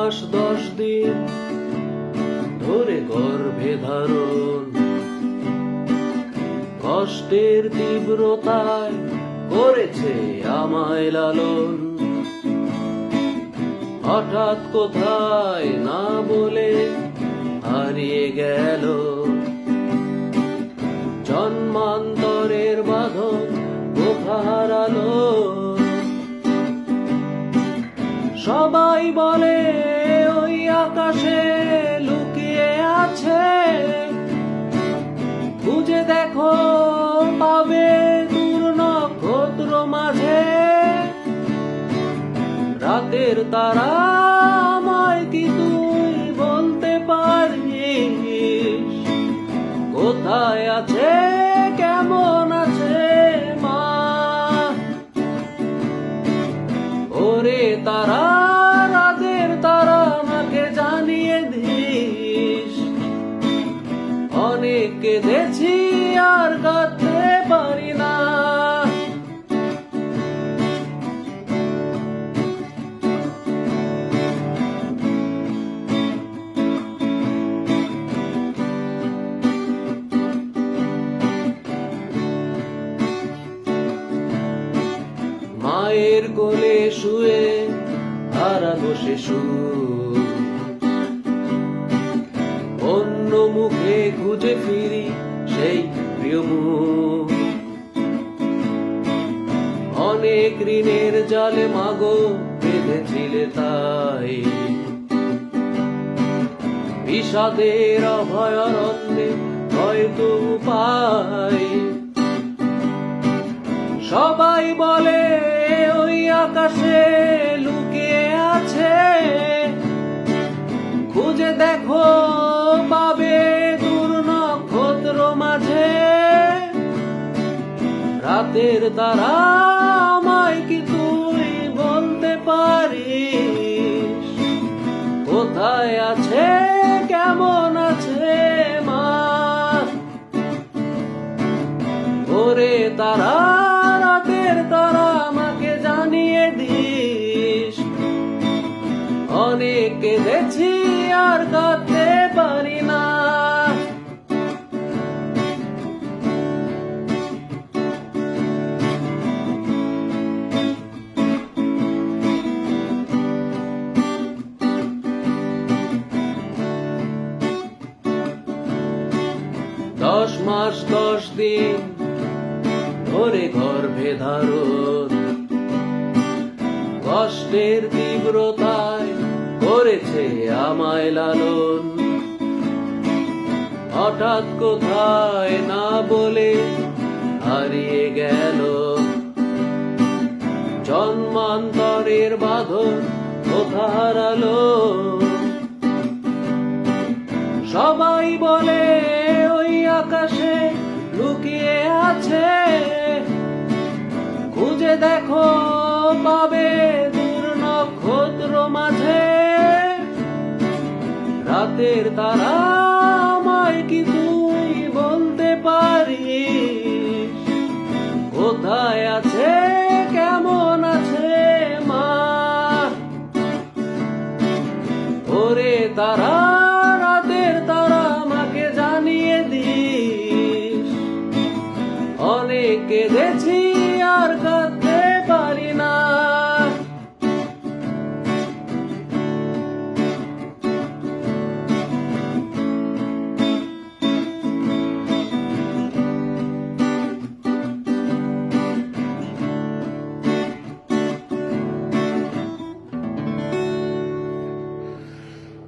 মাস 10 দিন ধরে গর্ভে ধারণ, কষ্টের তীব্রতায় করেছে আমায় লালন। হঠাৎ কোথায় না বলে হারিয়ে গেল, জন্মান্তরের বাঁধন কোথা হারালো। সবাই বলে ওই আকাশে লুকিয়ে আছে, খুঁজে দেখো পাবে দূর নক্ষত্র মাঝে। রাতের তারা আমায় কি তুই বলতে পারিস, কোথায় আছে কেমন আছে মা? ওরে তারা, রাতের তারা আমাকে জানিয়ে দিস, অনেক কেঁদেছি আর কাঁদতে পারি না। মায়ের কোলে শুয়ে হারানো শিশু, অন্য মুখে খুঁজে ফিরি সেই প্রিয় মুখ। অনেক ঋণের জালে মাগো বেঁধেছিলে তাই, বিষাদের অভয়ারণ্যে হয়তো পাই। সবাই বলে ওই আকাশে লুকিয়ে আছে, খুঁজে দেখো পাবে দূর নক্ষত্র মাঝে। রাতের তারা আমায় কি তুই বলতে পারিস, কোথায় আছে কেমন আছে মা? ওরে তারা, রাতের তারা আমাকে জানিয়ে দিস, অনেক কেঁদেছি আর কাঁদতে পারি না। 10 মাস 10 দিন ধরে গর্ভে ধারণ, কষ্টের তীব্রতায় করেছে আমায় লালন। হঠাৎ কোথায় না বলে হারিয়ে গেল, জন্মান্তরের বাঁধন কোথা হারালো। সবাই বলে ওই আকাশে লুকিয়ে আছে, খুঁজে দেখো পাবে দূর নক্ষত্র মাঝে। রাতের তারা আমায় কি তুই বলতে পারিস, কোথায় আছে কেমন আছে মা? ওরে তারা, রাতের তারা আমাকে জানিয়ে দিস, অনেক কেঁদেছি